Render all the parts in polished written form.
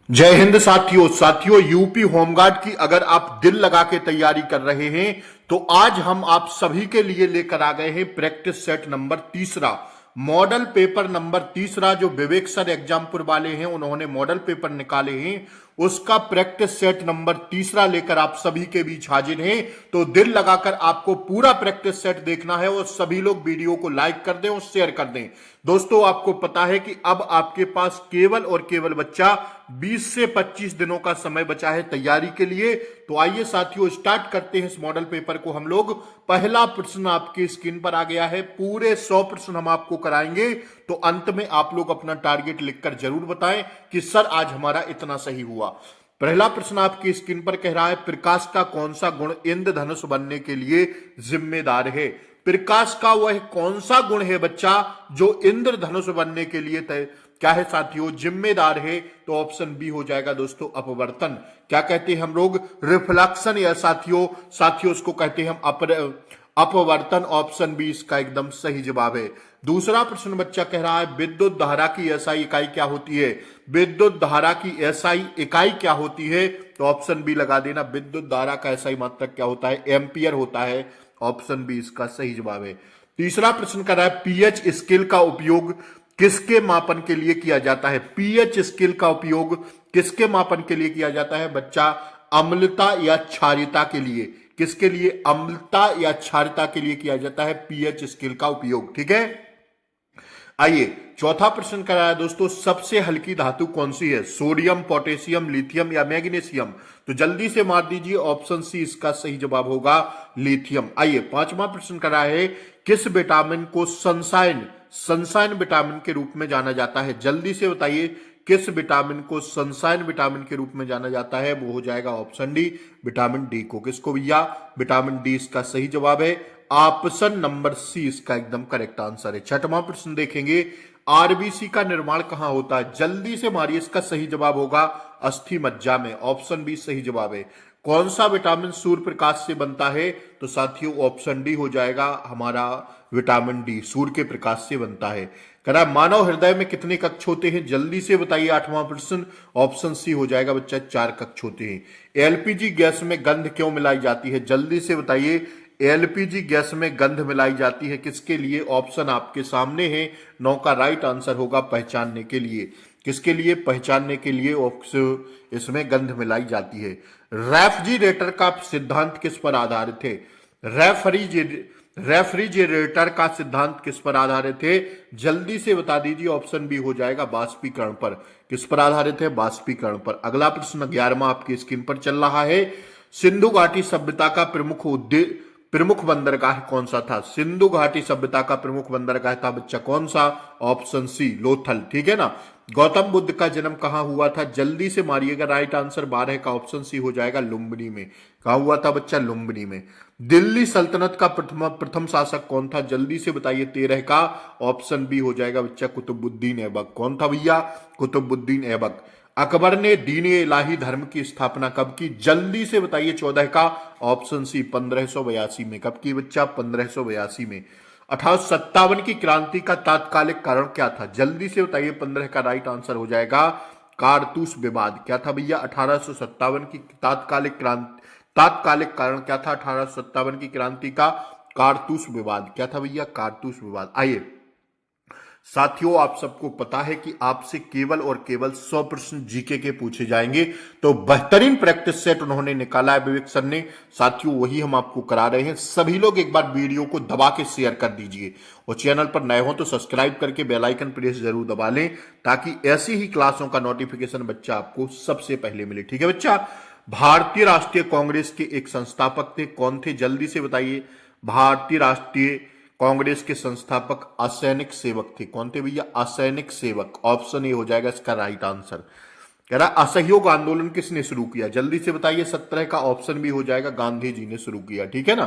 जय हिंद साथियों UP home guard की अगर आप दिल लगा के तैयारी कर रहे हैं तो आज हम आप सभी के लिए लेकर आ गए हैं प्रैक्टिस सेट नंबर तीसरा, मॉडल पेपर नंबर तीसरा। जो विवेक सर एग्जामपुर वाले हैं उन्होंने मॉडल पेपर निकाले हैं, उसका प्रैक्टिस सेट नंबर तीसरा लेकर आप सभी के बीच हाजिर हैं। तो दिल लगाकर आपको पूरा प्रैक्टिस सेट देखना है और सभी लोग वीडियो को लाइक कर दें और शेयर कर दें। दोस्तों आपको पता है कि अब आपके पास केवल और केवल बच्चा 20 से 25 दिनों का समय बचा है तैयारी के लिए। तो आइए साथियों स्टार्ट करते हैं इस मॉडल पेपर को हम लोग। पहला प्रश्न आपकी स्क्रीन पर आ गया है, पूरे 100 प्रश्न हम आपको कराएंगे। तो अंत में आप लोग अपना टारगेट लिखकर जरूर बताएं कि सर आज हमारा इतना सही हुआ। पहला प्रश्न आपकी स्क्रीन पर कह रहा है, प्रकाश का कौन सा गुण इंद्रधनुष बनने के लिए जिम्मेदार है। प्रकाश का वह कौन सा गुण है बच्चा जो इंद्रधनुष बनने के लिए क्या है साथियों, जिम्मेदार है। तो ऑप्शन बी हो जाएगा दोस्तों अपवर्तन। क्या कहते हैं हम लोग, रिफ्लेक्शन। या साथियों उसको कहते हैं हम अपवर्तन। ऑप्शन बी इसका एकदम सही जवाब है। दूसरा प्रश्न बच्चा कह रहा है, विद्युत धारा की एसआई इकाई क्या होती है। विद्युत धारा की एसआई इकाई क्या होती है। तो ऑप्शन बी लगा देना, विद्युत धारा का एसआई मात्रक क्या होता है, एम्पियर होता है। ऑप्शन बी इसका सही जवाब है। तीसरा प्रश्न कर रहा है, पीएच स्केल का उपयोग किसके मापन के लिए किया जाता है। पीएच स्केल का उपयोग किसके मापन के लिए किया जाता है बच्चा, अम्लता या क्षारीयता के लिए। किसके लिए, अम्लता या क्षारीयता के लिए किया जाता है पीएच स्केल का उपयोग। ठीक है, आइए चौथा प्रश्न कराया दोस्तों, सबसे हल्की धातु कौन सी है, सोडियम, पोटेशियम, लिथियम या मैग्नीशियम। तो जल्दी से मार दीजिए, ऑप्शन सी इसका सही जवाब होगा लिथियम। आइए पांचवा प्रश्न करा है, किस विटामिन को सनशाइन विटामिन के रूप में जाना जाता है। जल्दी से बताइए किस विटामिन को सनशाइन विटामिन के रूप में जाना जाता है। वो हो जाएगा ऑप्शन डी, विटामिन डी को। किसको भैया, विटामिन डी इसका सही जवाब है। ऑप्शन नंबर सी इसका एकदम करेक्ट आंसर है। छठवां प्रश्न देखेंगे, आरबीसी का निर्माण कहां होता है। जल्दी से मारिए, इसका सही जवाब होगा अस्थि मज्जा में। ऑप्शन बी सही जवाब है। कौन सा विटामिन सूर्य प्रकाश से बनता है। तो साथियों ऑप्शन डी हो जाएगा हमारा विटामिन डी, सूर्य के प्रकाश से बनता है। कह रहा है, मानव हृदय में कितने कक्ष होते हैं। जल्दी से बताइए आठवां प्रश्न। ऑप्शन सी हो जाएगा बच्चा, 4 कक्ष होते हैं। एलपीजी गैस में गंध क्यों मिलाई जाती है। जल्दी से बताइए, एलपीजी गैस में गंध मिलाई जाती है किसके लिए। ऑप्शन आपके सामने है, 9 का राइट आंसर होगा पहचानने के लिए। किसके लिए, पहचानने के लिए इसमें गंध मिलाई जाती है। रेफ्रिजरेटर का सिद्धांत किस पर आधारित है। रेफ्रिजरेटर का सिद्धांत किस पर आधारित है। जल्दी से बता दीजिए, ऑप्शन बी हो जाएगा बाष्पीकरण पर। किस पर आधारित है, बाष्पीकरण पर। अगला प्रश्न 11वां आपकी स्क्रीन पर चल रहा है, सिंधु घाटी सभ्यता का प्रमुख बंदरगाह कौन सा था। सिंधु घाटी सभ्यता का प्रमुख बंदरगाह था बच्चा कौन सा, ऑप्शन सी लोथल। ठीक है ना। गौतम बुद्ध का जन्म कहां हुआ था। जल्दी से मारिएगा, राइट आंसर 12 का ऑप्शन सी हो जाएगा लुम्बिनी में। कहां हुआ था बच्चा, लुम्बिनी में। दिल्ली सल्तनत का प्रथम शासक कौन था। जल्दी से बताइए, 13 का ऑप्शन बी हो जाएगा बच्चा कुतुबुद्दीन ऐबक। कौन था भैया, कुतुबुद्दीन ऐबक। अकबर ने दीन इलाही धर्म की स्थापना कब की। जल्दी से बताइए, 14 का ऑप्शन सी 1582 में। कब की बच्चा, 1582 में। 1857 की क्रांति का तात्कालिक कारण क्या था। जल्दी से बताइए, 15 का राइट आंसर हो जाएगा कारतूस विवाद। क्या था भैया, 1857 की तात्कालिक कारण क्या था 1857 की क्रांति का, कारतूस विवाद। क्या था भैया, कारतूस विवाद। आइए साथियों, आप सबको पता है कि आपसे केवल और केवल 100 प्रश्न जीके के पूछे जाएंगे। तो बेहतरीन प्रैक्टिस सेट उन्होंने निकाला है विवेक सर ने। साथियों वही हम आपको करा रहे हैं। सभी लोग एक बार वीडियो को दबा के शेयर कर dीजिए और चैनल पर नए हो तो सब्सक्राइब करके बेल आइकन प्रेस जरूर दबा लें, ताकि ऐसी ही क्लासों का नोटिफिकेशन बच्चा आपको सबसे पहले मिले। ठीक है बच्चा। भारतीय राष्ट्रीय कांग्रेस के एक संस्थापक थे, कौन थे। जल्दी से बताइए, भारतीय राष्ट्रीय कांग्रेस के संस्थापक असैनिक सेवक थे। कौन थे भैया, असैनिक सेवक। ऑप्शन ए हो जाएगा इसका राइट आंसर। कह रहा असहयोग आंदोलन किसने शुरू किया। जल्दी से बताइए, 17 का ऑप्शन भी हो जाएगा गांधी जी ने शुरू किया। ठीक है ना।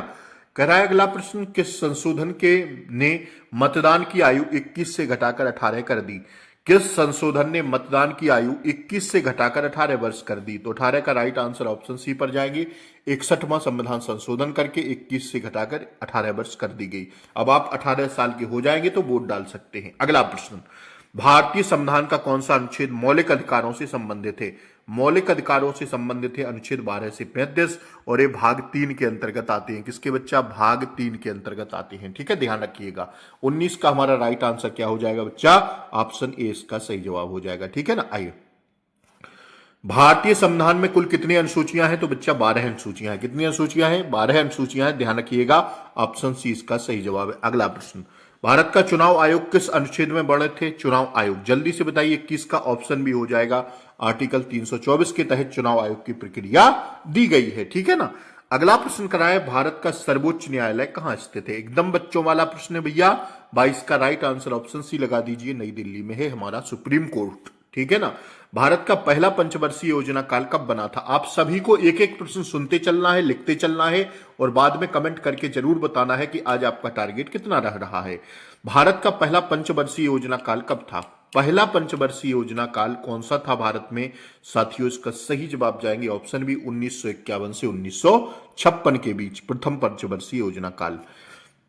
कह रहा है अगला प्रश्न, किस संशोधन के ने मतदान की आयु 21 से घटाकर 18 कर दी। किस संशोधन ने मतदान की आयु 21 से घटाकर 18 वर्ष कर दी। तो 18 का राइट आंसर ऑप्शन सी पर जाएगी। 61वां संविधान संशोधन करके 21 से घटाकर 18 वर्ष कर दी गई। अब आप 18 साल के हो जाएंगे तो वोट डाल सकते हैं। अगला प्रश्न, भारतीय संविधान का कौन सा अनुच्छेद मौलिक अधिकारों से संबंधित है? मौलिक अधिकारों से संबंधित है अनुच्छेद 12 से 35 और ये भाग 3 के अंतर्गत आते हैं। किसके बच्चा? भाग 3 के अंतर्गत आते हैं। ठीक है, ध्यान रखिएगा। 19 का हमारा राइट आंसर क्या हो जाएगा बच्चा? ऑप्शन ए इसका सही जवाब हो जाएगा। ठीक है ना। आइए, भारतीय संविधान में कुल कितनी अनुसूचियां हैं? तो बच्चा 12 अनुसूचियां हैं। कितनी अनुसूचियां हैं? 12 अनुसूचियां हैं। ध्यान रखिएगा, ऑप्शन सी इसका सही जवाब है। अगला प्रश्न, भारत का चुनाव आयोग किस अनुच्छेद में बढ़े थे? चुनाव आयोग, जल्दी से बताइए। 21 का ऑप्शन भी हो जाएगा। आर्टिकल 324 के तहत चुनाव आयोग की प्रक्रिया दी गई है। ठीक है ना। अगला प्रश्न कराए, भारत का सर्वोच्च न्यायालय कहां स्थित है? एकदम बच्चों वाला प्रश्न है भैया। 22 का राइट आंसर ऑप्शन सी लगा दीजिए, नई दिल्ली में है हमारा सुप्रीम कोर्ट। ठीक है ना। भारत का पहला पंचवर्षीय योजना काल कब बना था? आप सभी को एक एक प्रश्न सुनते चलना है, लिखते चलना है और बाद में कमेंट करके जरूर बताना है कि आज आपका टारगेट कितना रह रहा है। भारत का पहला पंचवर्षीय योजना काल कब था? पहला पंचवर्षीय योजना काल कौन सा था भारत में? साथियों, इसका सही जवाब जाएंगे ऑप्शन बी, 1951 से 1956 के बीच प्रथम पंचवर्षीय योजना काल।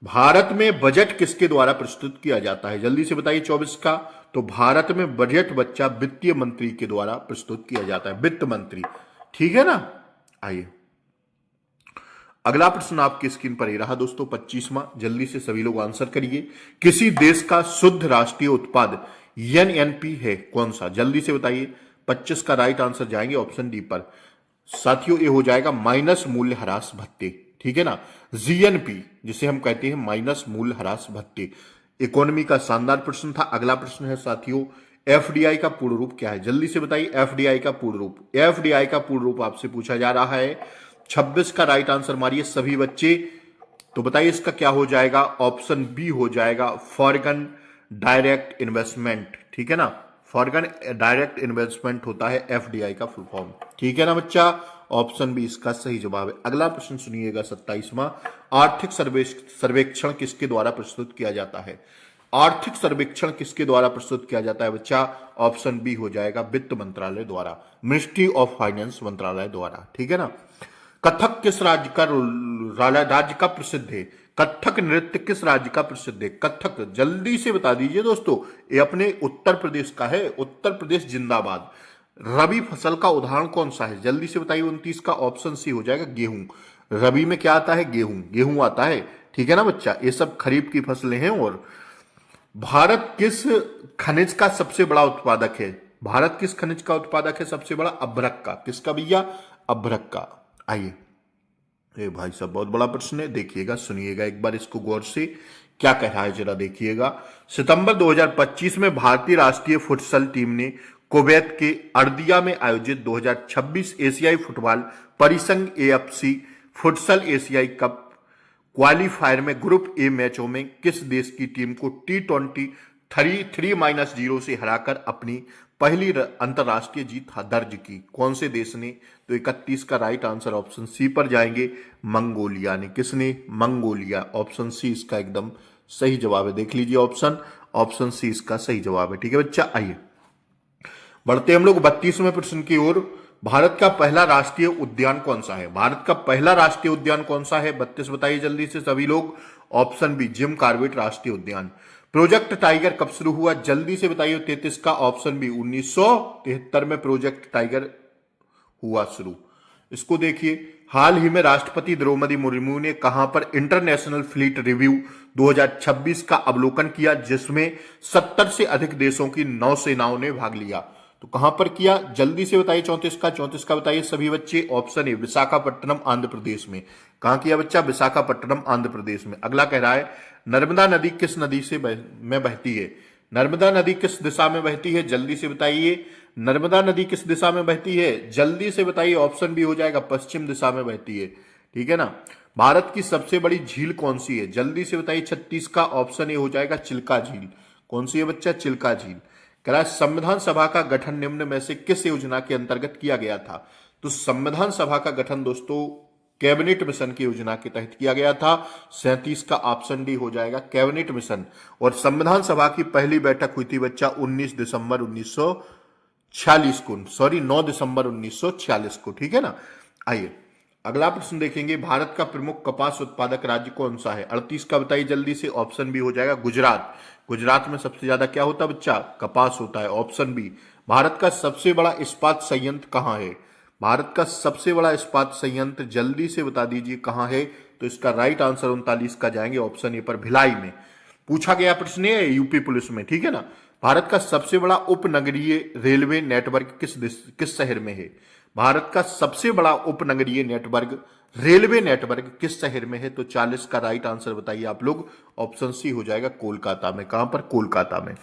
भारत में बजट किसके द्वारा प्रस्तुत किया जाता है? जल्दी से बताइए। 24 का, तो भारत में बजट बच्चा वित्तीय मंत्री के द्वारा प्रस्तुत किया जाता है, वित्त मंत्री। ठीक है ना। आइए, अगला प्रश्न आपकी स्क्रीन पर ही रहा दोस्तों, 25वां। जल्दी से सभी लोग आंसर करिए। किसी देश का शुद्ध राष्ट्रीय उत्पाद एनएनपी है कौन सा? जल्दी से बताइए। 25 का राइट आंसर जाएंगे ऑप्शन डी पर। साथियों, ये हो जाएगा माइनस मूल्य ह्रास भत्ते। ठीक है ना। जीएनपी जिसे हम कहते हैं माइनस मूल्य ह्रास भत्ते। इकोनॉमी का शानदार प्रश्न था। अगला प्रश्न है साथियों, एफडीआई का पूर्ण रूप क्या है? जल्दी से बताइए। एफडीआई का पूर्ण रूप, एफडीआई का पूर्ण रूप आपसे पूछा जा रहा है। 26 का राइट आंसर मारिए सभी बच्चे। तो बताइए इसका क्या हो जाएगा? ऑप्शन बी हो जाएगा, फॉरेन डायरेक्ट इन्वेस्टमेंट। ठीक है ना। फॉरेन डायरेक्ट इन्वेस्टमेंट होता है एफडीआई का फुल फॉर्म। ठीक है ना बच्चा, ऑप्शन बी इसका सही जवाब है। अगला प्रश्न सुनिएगा, 27वां। आर्थिक सर्वेक्षण किसके द्वारा प्रस्तुत किया जाता है? आर्थिक सर्वेक्षण किसके द्वारा प्रस्तुत किया जाता है बच्चा? ऑप्शन बी हो जाएगा, वित्त मंत्रालय द्वारा, मिनिस्ट्री ऑफ फाइनेंस मंत्रालय द्वारा। ठीक है ना। कथक किस राज्य का प्रसिद्ध है? कथक नृत्य किस राज्य का प्रसिद्ध है? कथक, जल्दी से बता दीजिए दोस्तों। ये अपने उत्तर प्रदेश का है। उत्तर प्रदेश जिंदाबाद। रबी फसल का उदाहरण कौन सा है? जल्दी से बताइए। 29 का ऑप्शन सी हो जाएगा, गेहूं। रबी में क्या आता है? गेहूं। गेहूं आता है। ठीक है ना बच्चा, ये सब खरीफ की फसलें हैं। और भारत किस खनिज का सबसे बड़ा उत्पादक है? भारत किस खनिज का उत्पादक है सबसे बड़ा? अभ्रक का। किसका भैया? अभ्रक का। आइए, ये भाई साहब बहुत बड़ा प्रश्न है, देखिएगा, सुनिएगा एक बार इसको गौर से, क्या कह रहा है जरा देखिएगा। सितंबर 2025 में भारतीय राष्ट्रीय फुटसल टीम ने कुवैत के अर्दिया में आयोजित 2026 एशियाई फुटबॉल परिसंघ एएफसी फुटसल एशियाई कप क्वालिफायर में ग्रुप ए मैचों में किस देश की टीम को T20 3-0 से हराकर अपनी पहली अंतरराष्ट्रीय जीत दर्ज की? कौन से देश ने? तो 31 का राइट आंसर ऑप्शन सी पर जाएंगे, मंगोलिया ने। किसने? मंगोलिया। ऑप्शन सी इसका एकदम सही जवाब है। देख लीजिए ऑप्शन सी इसका सही जवाब है। ठीक है बच्चा। आइए, बढ़ते हम लोग 32वें प्रश्न की ओर। भारत का पहला राष्ट्रीय उद्यान कौन सा है? भारत का पहला राष्ट्रीय उद्यान कौन सा है? 32 बताइए जल्दी से सभी लोग। ऑप्शन बी, जिम कॉर्बेट राष्ट्रीय उद्यान। प्रोजेक्ट टाइगर कब शुरू हुआ? जल्दी से बताइए। 33 का ऑप्शन बी, 1973 में प्रोजेक्ट टाइगर हुआ शुरू। इसको देखिए, हाल ही में राष्ट्रपति द्रौपदी मुर्मू ने कहां पर इंटरनेशनल फ्लीट रिव्यू 2026 का अवलोकन किया, जिसमें 70 से अधिक देशों की नौसेनाओं ने भाग लिया? तो कहां पर किया? जल्दी से बताइए। 34 का बताइए सभी बच्चे। ऑप्शन ए, विशाखापट्टनम आंध्र प्रदेश में। कहां किया बच्चा? विशाखापट्टनम आंध्र प्रदेश में। अगला कह रहा है, नर्मदा नदी किस नदी से में बहती है? नर्मदा नदी किस दिशा में बहती है? जल्दी से बताइए। नर्मदा नदी किस दिशा में बहती है? जल्दी से बताइए। ऑप्शन बी हो जाएगा, पश्चिम दिशा में बहती है। ठीक है ना। भारत की सबसे बड़ी झील कौन सी है? जल्दी से बताइए। 36 का ऑप्शन ए हो जाएगा, चिल्का झील। कौन सी है बच्चा? चिल्का झील। कह रहा है, संविधान सभा का गठन निम्न में से किस योजना के अंतर्गत किया गया था? तो संविधान सभा का गठन दोस्तों कैबिनेट मिशन की योजना के तहत किया गया था। 37 का ऑप्शन डी हो जाएगा, कैबिनेट मिशन। और संविधान सभा की पहली बैठक हुई थी बच्चा 9 दिसंबर 1946 को। ठीक है ना। आइए, अगला प्रश्न देखेंगे, भारत का प्रमुख कपास उत्पादक राज्य कौन सा है? 38 का बताइए जल्दी से। ऑप्शन बी हो जाएगा गुजरात। गुजरात में सबसे ज्यादा क्या होता है बच्चा? कपास होता है। Option B. भारत का सबसे बड़ा इस्पात संयंत्र कहाँ है? भारत का सबसे बड़ा इस्पात संयंत्र जल्दी से बता दीजिए कहाँ है? तो इसका राइट आंसर 39 का जाएंगे ऑप्शन ए पर, भिलाई में। पूछा गया प्रश्न है यूपी पुलिस में, ठीक है ना। भारत का सबसे बड़ा उपनगरीय रेलवे नेटवर्क किस शहर में है? भारत का सबसे बड़ा उपनगरीय नेटवर्क रेलवे नेटवर्क किस शहर में है? तो 40 का राइट आंसर बताइए आप लोग। ऑप्शन सी हो जाएगा कोलकाता में। कहां पर? कोलकाता में।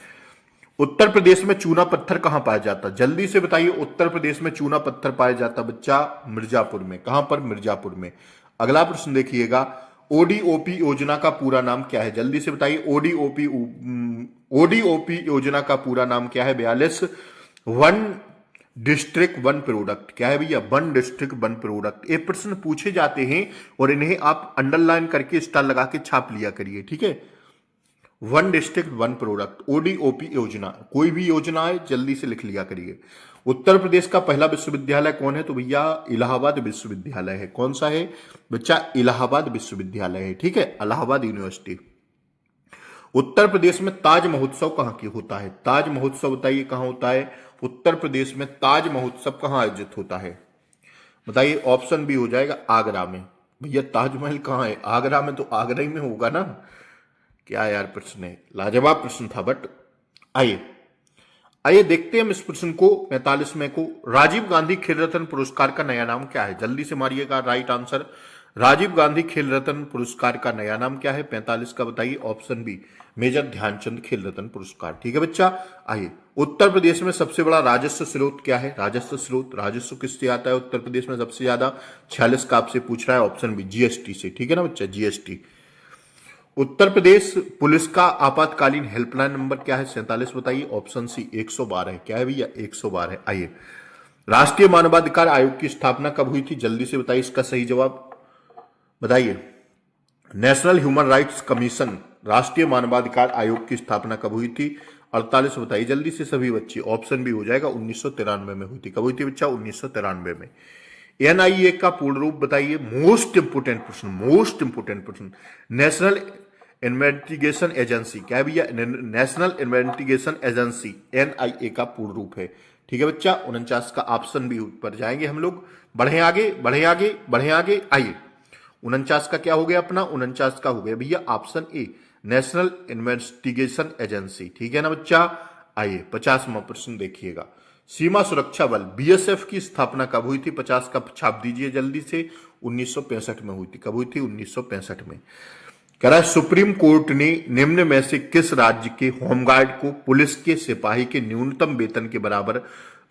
उत्तर प्रदेश में चूना पत्थर कहां पाया जाता? जल्दी से बताइए। उत्तर प्रदेश में चूना पत्थर पाया जाता बच्चा मिर्जापुर में। कहां पर? मिर्जापुर में। अगला प्रश्न देखिएगा, ओडीओपी योजना का पूरा नाम क्या है? जल्दी से बताइए। ओडीओपी योजना का पूरा नाम क्या है? 42 वन डिस्ट्रिक्ट वन प्रोडक्ट। क्या है भैया? One district one product. ये प्रश्न पूछे जाते हैं और इन्हें आप अंडरलाइन करके स्टार लगा के छाप लिया करिए, ठीक है। One district one product, ODOP योजना। कोई भी योजना है जल्दी से लिख लिया करिए। उत्तर प्रदेश का पहला विश्वविद्यालय कौन है? तो भैया इलाहाबाद विश्वविद्यालय है। कौन सा है बच्चा? इलाहाबाद विश्वविद्यालय है, ठीक है, इलाहाबाद यूनिवर्सिटी। उत्तर प्रदेश में ताज महोत्सव कहाँ की होता है? ताज महोत्सव बताइए कहाँ होता है? उत्तर प्रदेश में ताज महोत्सव कहाँ आयोजित होता है? बताइए। ऑप्शन बी हो जाएगा आगरा में। भैया ताजमहल कहाँ है? आगरा में, तो आगरा ही में होगा ना। क्या यार प्रश्न है, लाजवाब प्रश्न था। बट आइए आइए देखते हैं हम इस प्रश्न को। 45वें को, राजीव गांधी खेल रत्न पुरस्कार का नया नाम क्या है? जल्दी से मारिएगा राइट आंसर। राजीव गांधी खेल रत्न पुरस्कार का नया नाम क्या है? 45 का बताइए। ऑप्शन बी मेजर ध्यानचंद खेल रत्न पुरस्कार, ठीक है बच्चा। आइए, उत्तर प्रदेश में सबसे बड़ा राजस्व स्रोत क्या है? राजस्व स्रोत, राजस्व किससे आता है उत्तर प्रदेश में सबसे ज्यादा? 46 का आपसे पूछ रहा है। ऑप्शन बी जीएसटी से, ठीक है ना बच्चा, जीएसटी। उत्तर प्रदेश पुलिस का आपातकालीन हेल्पलाइन नंबर क्या है? 47 बताइए। ऑप्शन सी 112 है। क्या है भैया? 112 है। आइए, राष्ट्रीय मानवाधिकार आयोग की स्थापना कब हुई थी? जल्दी से बताइए इसका सही जवाब बताइए। नेशनल ह्यूमन राइट्स कमीशन, राष्ट्रीय मानवाधिकार आयोग की स्थापना कब हुई थी? 48 बताइए जल्दी से सभी बच्चे। ऑप्शन बी हो जाएगा 1993 में हुई थी। कब हुई थी बच्चा? 1993 में। एनआईए का पूर्ण रूप बताइए। मोस्ट इंपोर्टेंट प्रश्न, मोस्ट इंपोर्टेंट प्रश्न। National investigation agency. क्या है भैया? नेशनल इन्वेस्टिगेशन एजेंसी, एनआईए का पूर्ण रूप है, ठीक है बच्चा। 49 का ऑप्शन बी पर जाएंगे हम लोग। बढ़े आगे, बढ़े आगे, बढ़े आगे। आइए, 49 का क्या हो गया अपना? 49 का हो गया भैया option A, national investigation agency, ठीक है ना बच्चा। आइए, 50वां प्रश्न देखिएगा। सीमा सुरक्षा बल बीएसएफ की स्थापना कब हुई थी? 50 का छाप दीजिए जल्दी से। 1965 में हुई थी। कब हुई थी? 1965 में। कह रहा है, सुप्रीम कोर्ट ने निम्न में से किस राज्य के होमगार्ड को पुलिस के सिपाही के न्यूनतम वेतन के बराबर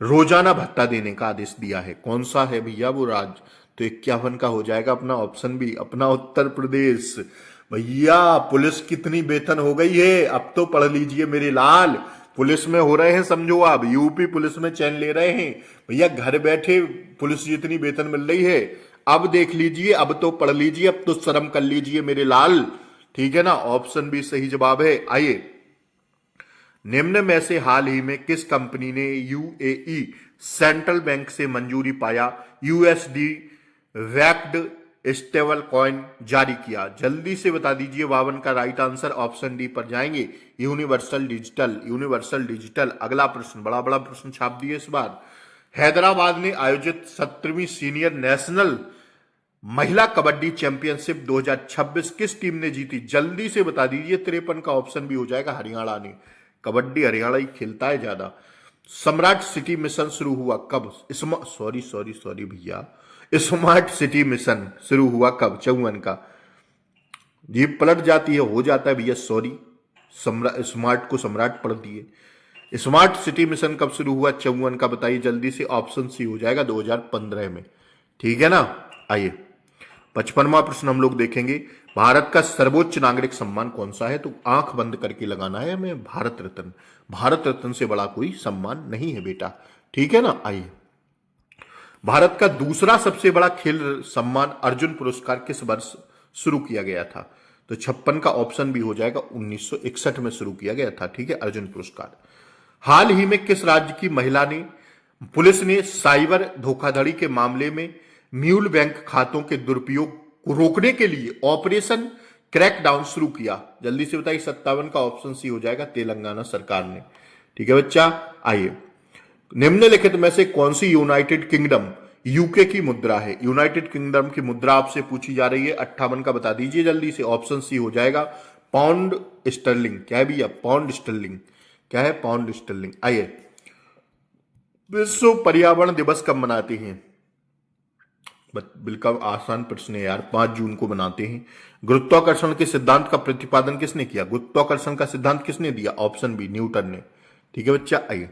रोजाना भत्ता देने का आदेश दिया है? कौन सा है भैया वो राज्य? तो 51 का हो जाएगा अपना ऑप्शन बी, अपना उत्तर प्रदेश। भैया पुलिस कितनी वेतन हो गई है अब तो पढ़ लीजिए मेरे लाल। पुलिस में हो रहे हैं समझो, आप यूपी पुलिस में चैन ले रहे हैं भैया। घर बैठे पुलिस जितनी वेतन मिल रही है, अब देख लीजिए, अब तो पढ़ लीजिए, अब तो शर्म कर लीजिए मेरे लाल, ठीक है ना। ऑप्शन बी सही जवाब है। आइए, निम्न में से हाल ही में किस कंपनी ने यूएई सेंट्रल बैंक से मंजूरी पाया यूएसडी वैक्ड स्टेबल कॉइन जारी किया? जल्दी से बता दीजिए। 52 का राइट आंसर। ऑप्शन डी पर जाएंगे, यूनिवर्सल डिजिटल, यूनिवर्सल डिजिटल। अगला प्रश्न, बड़ा बड़ा प्रश्न छाप दिए इस बार। हैदराबाद में आयोजित 17वीं सीनियर नेशनल महिला कबड्डी चैंपियनशिप 2026 किस टीम ने जीती? जल्दी से बता दीजिए। 53 का ऑप्शन भी हो जाएगा, हरियाणा ने। कबड्डी हरियाणा ही खेलता है ज्यादा। सम्राट सिटी मिशन शुरू हुआ कब? सॉरी भैया, स्मार्ट सिटी मिशन शुरू हुआ कब? 54 का। जीप पलट जाती है, हो जाता है भैया, सॉरी, स्मार्ट को सम्राट पढ़ दिए। स्मार्ट सिटी मिशन कब शुरू हुआ? 54 का बताइए जल्दी से। ऑप्शन सी हो जाएगा 2015 में, ठीक है ना। आइए, 55वां प्रश्न हम लोग देखेंगे। भारत का सर्वोच्च नागरिक सम्मान कौन सा है? तो आंख बंद करके लगाना है हमें, भारत रत्न। भारत रत्न से बड़ा कोई सम्मान नहीं है बेटा, ठीक है ना। आइए, भारत का दूसरा सबसे बड़ा खेल सम्मान अर्जुन पुरस्कार किस वर्ष शुरू किया गया था? तो 56 का ऑप्शन भी हो जाएगा, 1961 में शुरू किया गया था, ठीक है, अर्जुन पुरस्कार। हाल ही में किस राज्य की महिला ने पुलिस ने साइबर धोखाधड़ी के मामले में म्यूल बैंक खातों के दुरुपयोग को रोकने के लिए ऑपरेशन क्रैकडाउन शुरू किया? जल्दी से बताइए। 57 का ऑप्शन सी हो जाएगा, तेलंगाना सरकार ने। ठीक है बच्चा, आइए। निम्नलिखित में से कौन सी यूनाइटेड किंगडम यूके की मुद्रा है? यूनाइटेड किंगडम की मुद्रा आपसे पूछी जा रही है। 58 का बता दीजिए जल्दी से। ऑप्शन सी हो जाएगा पाउंड स्टर्लिंग। क्या है भैया? Pound sterling. क्या है? Pound sterling. आइए, विश्व पर्यावरण दिवस कब मनाते हैं? बिल्कुल आसान प्रश्न है यार, 5 जून को मनाते हैं। गुरुत्वाकर्षण के सिद्धांत का प्रतिपादन किसने किया? गुरुत्वाकर्षण का सिद्धांत किसने दिया? ऑप्शन बी, न्यूटन ने। ठीक है बच्चा, आइए।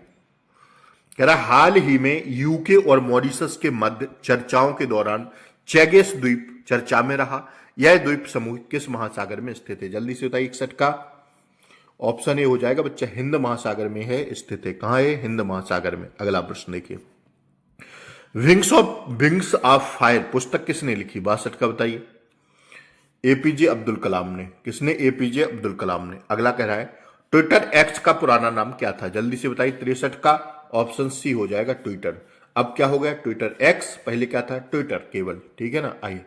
कह रहा हाल ही में यूके और मॉरिशस के मध्य चर्चाओं के दौरान चैगेस द्वीप चर्चा में रहा। यह द्वीप समूह किस महासागर में स्थित है? जल्दी से बताइए। 61 का ऑप्शन ए हो जाएगा बच्चा, हिंद महासागर में है स्थित है। कहां है? हिंद महासागर में। अगला प्रश्न देखिए। विंग्स ऑफ फायर पुस्तक किसने लिखी? 62 का बताइए। एपीजे अब्दुल कलाम ने। किसने? एपीजे अब्दुल कलाम ने। अगला कह रहा है ट्विटर एक्स का पुराना नाम क्या था? जल्दी से बताइए। 63 का ऑप्शन सी हो जाएगा, ट्विटर। अब क्या हो गया? Twitter x. पहले क्या था? ट्विटर केवल। ठीक है ना, आइए।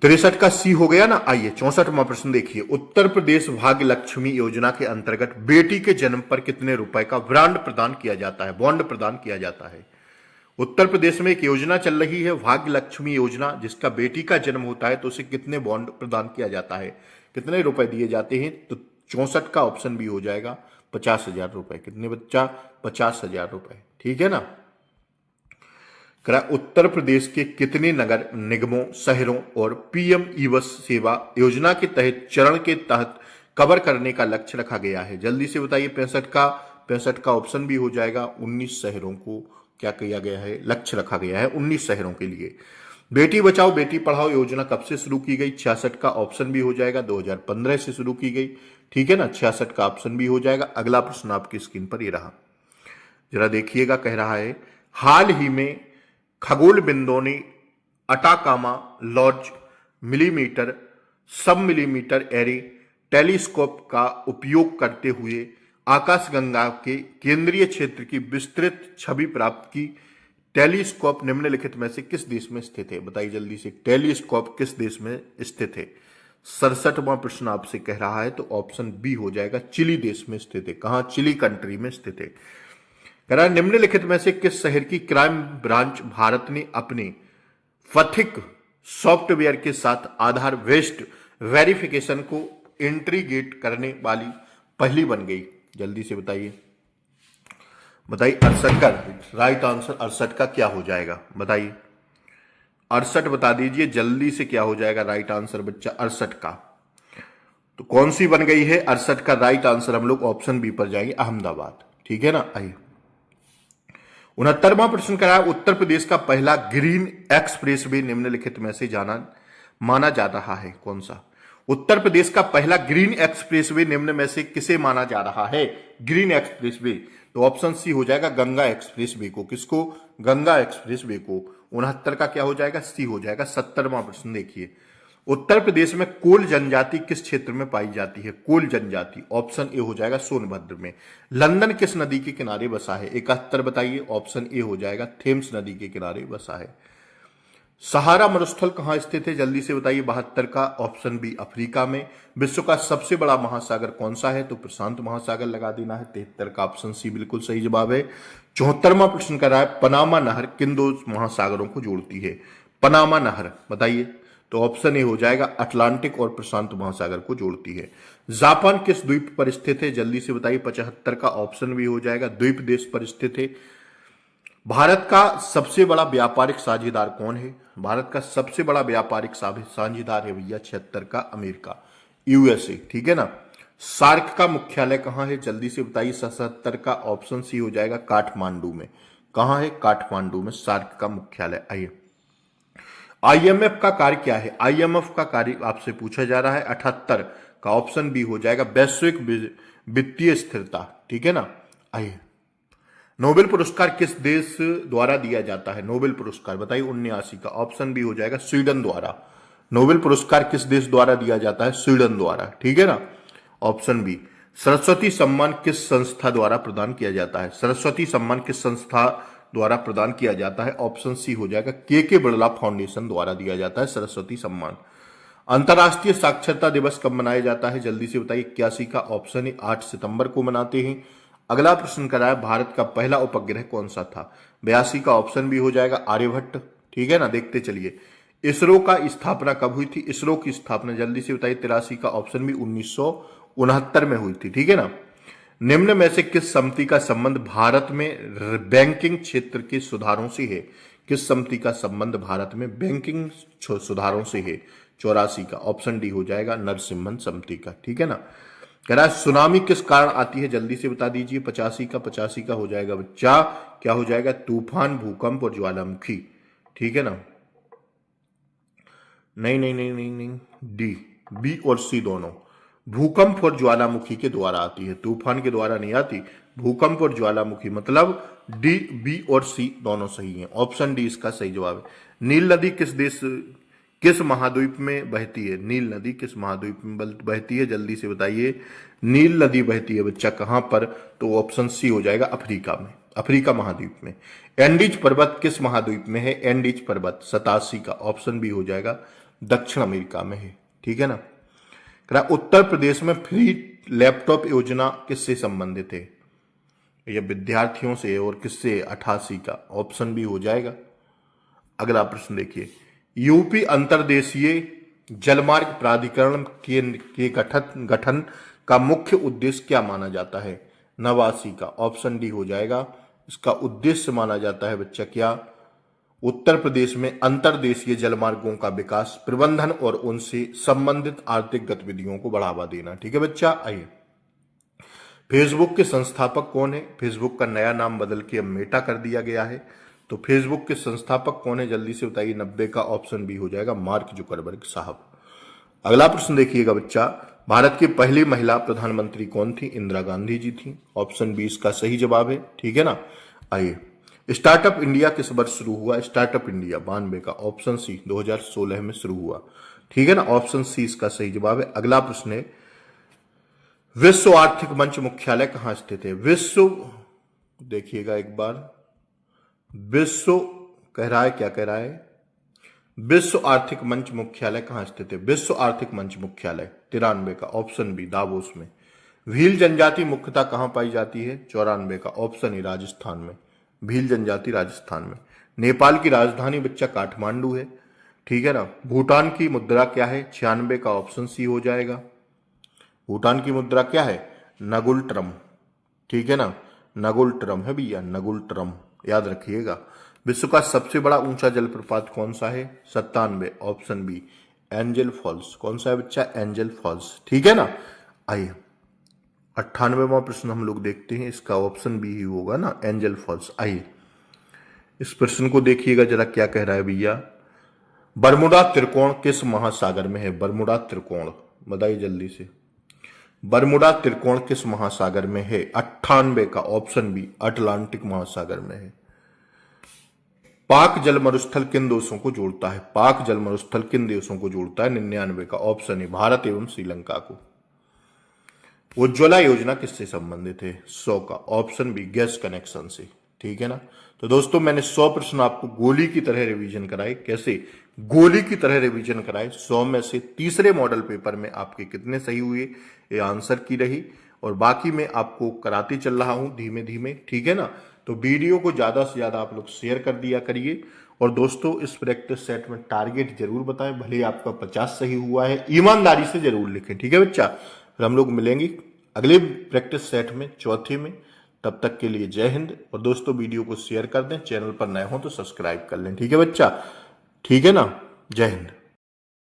63 का सी हो गया ना। आइए 64वां प्रश्न देखिए। उत्तर प्रदेश भाग्य लक्ष्मी योजना के अंतर्गत बेटी के जन्म पर कितने रुपए का बॉन्ड प्रदान किया जाता है? बॉन्ड प्रदान किया जाता है। उत्तर प्रदेश में एक योजना चल रही है, भाग्य लक्ष्मी योजना, जिसका बेटी का जन्म होता है तो उसे कितने बॉन्ड प्रदान किया जाता है? कितने रुपए दिए जाते हैं? तो 64 का ऑप्शन भी हो जाएगा, 50,000 रुपए। कितने बच्चा? 50,000 रुपए। ठीक है ना। उत्तर प्रदेश के कितने नगर निगमों, शहरों और पीएम ई बस सेवा योजना के तहत चरण के तहत कवर करने का लक्ष्य रखा गया है? जल्दी से बताइए। 65 का ऑप्शन भी हो जाएगा। 19 शहरों को क्या किया गया है? लक्ष्य रखा गया है 19 शहरों के लिए। बेटी बचाओ बेटी पढ़ाओ योजना कब से शुरू की गई? 66 का ऑप्शन भी हो जाएगा, 2015 से शुरू की गई। ठीक है ना, 66 का ऑप्शन भी हो जाएगा। अगला प्रश्न आपकी स्क्रीन पर ये रहा, जरा देखिएगा। कह रहा है हाल ही में खगोल बिंदुओं ने अटाकामा लॉर्ज मिलीमीटर सब मिलीमीटर एरे टेलीस्कोप का उपयोग करते हुए आकाशगंगा के केंद्रीय क्षेत्र की विस्तृत छवि प्राप्त की। टेलीस्कोप निम्नलिखित में से किस देश में स्थित है? बताइए जल्दी से। टेलीस्कोप किस देश में स्थित है? 67वां प्रश्न आपसे कह रहा है तो ऑप्शन बी हो जाएगा, चिली देश में स्थित है। कहां? चिली कंट्री में स्थित है। कह रहा है निम्नलिखित में से किस शहर की क्राइम ब्रांच भारत ने अपने फथिक सॉफ्टवेयर के साथ आधार बेस्ड वेरिफिकेशन को इंटीग्रेट करने वाली पहली बन गई? जल्दी से बताइए। 68 का राइट आंसर 68 का क्या हो जाएगा? बताइए। 68 बता दीजिए जल्दी से, क्या हो जाएगा राइट आंसर बच्चा? 68 का तो कौन सी बन गई है? 68 का राइट आंसर हम लोग ऑप्शन बी पर जाएंगे, अहमदाबाद। ठीक है ना, आइए। 69वां प्रश्न करा, उत्तर प्रदेश का पहला ग्रीन एक्सप्रेसवे निम्नलिखित में से माना जा रहा है? कौन सा? उत्तर प्रदेश का पहला ग्रीन एक्सप्रेसवे निम्न में से किसे माना जा रहा है? ग्रीन एक्सप्रेसवे तो ऑप्शन सी हो जाएगा, गंगा एक्सप्रेसवे को। किसको? गंगा एक्सप्रेसवे को। 69 का क्या हो जाएगा? सी हो जाएगा। 70वां प्रश्न देखिए। उत्तर प्रदेश में कोल जनजाति किस क्षेत्र में पाई जाती है? कोल जनजाति ऑप्शन ए हो जाएगा, सोनभद्र में। लंदन किस नदी के किनारे बसा है? 71 बताइए। ऑप्शन ए हो जाएगा, थेम्स नदी के किनारे बसा है। सहारा मरुस्थल कहां स्थित है? जल्दी से बताइए। 72 का ऑप्शन बी, अफ्रीका में। विश्व का सबसे बड़ा महासागर कौन सा है? तो प्रशांत महासागर लगा देना है। 73 का ऑप्शन सी बिल्कुल सही जवाब है। 74वां प्रश्न कर रहा है पनामा नहर किन दो महासागरों को जोड़ती है? पनामा नहर बताइए। तो ऑप्शन ए हो जाएगा, अटलांटिक और प्रशांत महासागर को जोड़ती है। जापान किस द्वीप पर स्थित है? जल्दी से बताइए। 75 का ऑप्शन भी हो जाएगा, द्वीप देश पर स्थित है। भारत का सबसे बड़ा व्यापारिक साझेदार कौन है? भारत का सबसे बड़ा व्यापारिक साझेदार है भैया 76 का, अमेरिका, यूएसए। ठीक है ना। सार्क का मुख्यालय कहां है? जल्दी से बताइए। 77 का ऑप्शन सी हो जाएगा, काठमांडू में। कहां है? काठमांडू में सार्क का मुख्यालय। आइए। आईएमएफ का कार्य क्या है? आईएमएफ का कार्य आपसे पूछा जा रहा है। 78 का ऑप्शन बी हो जाएगा, वैश्विक वित्तीय स्थिरता। ठीक है ना। आइए। नोबेल पुरस्कार किस देश द्वारा दिया जाता है? नोबेल पुरस्कार बताइए। 79 का ऑप्शन बी हो जाएगा, स्वीडन द्वारा। नोबेल पुरस्कार किस देश द्वारा दिया जाता है? स्वीडन द्वारा। ठीक है ना, ऑप्शन बी। सरस्वती सम्मान किस संस्था द्वारा प्रदान किया जाता है? सरस्वती सम्मान किस संस्था द्वारा प्रदान किया जाता है? ऑप्शन सी हो जाएगा के बिरला फाउंडेशन द्वारा दिया जाता है सरस्वती सम्मान। अंतर्राष्ट्रीय साक्षरता दिवस कब मनाया जाता है? जल्दी से बताइए। 81 का ऑप्शन है 8 सितंबर को मनाते हैं। अगला प्रश्न करा है भारत का पहला उपग्रह कौन सा था? 82 का ऑप्शन भी हो जाएगा आर्यभट्ट। ठीक है ना, देखते चलिए। इसरो का स्थापना कब हुई थी? इसरो की स्थापना जल्दी से बताइए। 83 का ऑप्शन भी 1969 में हुई थी। ठीक है ना। निम्न में से किस समिति का संबंध भारत में बैंकिंग क्षेत्र के सुधारों से है? किस समिति का संबंध भारत में बैंकिंग सुधारों से है? 84 का ऑप्शन डी हो जाएगा नरसिम्हन समिति का। ठीक है ना। कह रहा है सुनामी किस कारण आती है? जल्दी से बता दीजिए। 85 का हो जाएगा बच्चा, क्या हो जाएगा? तूफान, भूकंप और ज्वालामुखी। ठीक है ना। नहीं नहीं नहीं नहीं नहीं, डी, बी और सी दोनों। भूकंप और ज्वालामुखी के द्वारा आती है, तूफान के द्वारा नहीं आती। भूकंप और ज्वालामुखी, मतलब डी, बी और सी दोनों सही हैं। ऑप्शन डी इसका सही जवाब है। नील नदी किस महाद्वीप में बहती है? नील नदी किस महाद्वीप में बहती है? जल्दी से बताइए। नील नदी बहती है बच्चा कहां पर? तो ऑप्शन सी हो जाएगा अफ्रीका में, अफ्रीका महाद्वीप में। एंडीज पर्वत किस महाद्वीप में है? एंडीज पर्वत 87 का ऑप्शन बी हो जाएगा दक्षिण अमेरिका में है। ठीक है ना। उत्तर प्रदेश में फ्री लैपटॉप योजना किससे संबंधित है? यह विद्यार्थियों से। और किससे? 88 का ऑप्शन भी हो जाएगा। अगला प्रश्न देखिए। यूपी अंतर्देशीय जलमार्ग प्राधिकरण के गठन का मुख्य उद्देश्य क्या माना जाता है? 89 का ऑप्शन डी हो जाएगा। इसका उद्देश्य माना जाता है बच्चा क्या? उत्तर प्रदेश में अंतर्देशीय जलमार्गों का विकास, प्रबंधन और उनसे संबंधित आर्थिक गतिविधियों को बढ़ावा देना। ठीक है बच्चा। आइए, फेसबुक के संस्थापक कौन है? फेसबुक का नया नाम बदल के अब मेटा कर दिया गया है। तो फेसबुक के संस्थापक कौन है? जल्दी से बताइए। 90 का ऑप्शन बी हो जाएगा मार्क जुकरबर्ग साहब। अगला प्रश्न देखिएगा बच्चा। भारत की पहली महिला प्रधानमंत्री कौन थी? इंदिरा गांधी जी थी। ऑप्शन बी इसका सही जवाब है। ठीक है ना। आइए, स्टार्टअप इंडिया किस वर्ष शुरू हुआ? स्टार्टअप इंडिया 92 का ऑप्शन सी 2016 में शुरू हुआ। ठीक है ना। ऑप्शन सी इसका सही जवाब है। अगला प्रश्न है, विश्व आर्थिक मंच मुख्यालय कहां स्थित है? विश्व, देखिएगा एक बार, विश्व कह रहा है, क्या कह रहा है? विश्व आर्थिक मंच मुख्यालय कहां स्थित है? विश्व आर्थिक मंच मुख्यालय 93 का ऑप्शन बी दावोस में। भील जनजाति मुख्यतः कहां पाई जाती है? 94 का ऑप्शन ई राजस्थान में। भील जनजाति राजस्थान में। नेपाल की राजधानी बच्चा काठमांडू है। ठीक है ना। भूटान की मुद्रा क्या है? 96 का ऑप्शन सी हो जाएगा। भूटान की मुद्रा क्या है? नगुल ट्रम। ठीक है ना। नगुल ट्रम है भैया, नगुल ट्रम, याद रखिएगा। विश्व का सबसे बड़ा ऊंचा जलप्रपात कौन सा है? 97 ऑप्शन बी एंजल फॉल्स। कौन सा है बच्चा? Angel falls. ठीक है ना। आइए, 98वां प्रश्न हम लोग देखते हैं। इसका ऑप्शन बी ही होगा ना, एंजल फॉल्स। आइए, इस प्रश्न को देखिएगा जरा, क्या कह रहा है भैया। बरमुडा त्रिकोण किस महासागर में है? बरमुडा त्रिकोण बताइए जल्दी से। बरमुडा त्रिकोण किस महासागर में है? 98 का ऑप्शन बी अटलांटिक महासागर में है। पाक जल मरुस्थल किन देशों को जोड़ता है? पाक जल मरुस्थल किन देशों को जोड़ता है? 99 का ऑप्शन है भारत एवं श्रीलंका को। उज्ज्वला योजना किससे संबंधित है? 100 का ऑप्शन बी गैस कनेक्शन से। ठीक है ना। तो दोस्तों, मैंने 100 प्रश्न आपको गोली की तरह रिवीजन कराए। कैसे? गोली की तरह रिवीजन कराए। 100 में से तीसरे मॉडल पेपर में आपके कितने सही हुए ये आंसर की रही, और बाकी मैं आपको कराते चल रहा हूं धीमे धीमे। ठीक है ना। तो वीडियो को ज्यादा से ज्यादा आप लोग शेयर कर दिया करिए। और दोस्तों, इस प्रैक्टिस सेट में टारगेट जरूर बताएं, भले आपका 50 सही हुआ है, ईमानदारी से जरूर लिखें। ठीक है बच्चा। फिर हम लोग मिलेंगे अगले प्रैक्टिस सेट में, चौथे में। तब तक के लिए जय हिंद। और दोस्तों, वीडियो को शेयर कर दें, चैनल पर नए हो तो सब्सक्राइब कर लें। ठीक है बच्चा। ठीक है ना। जय हिंद।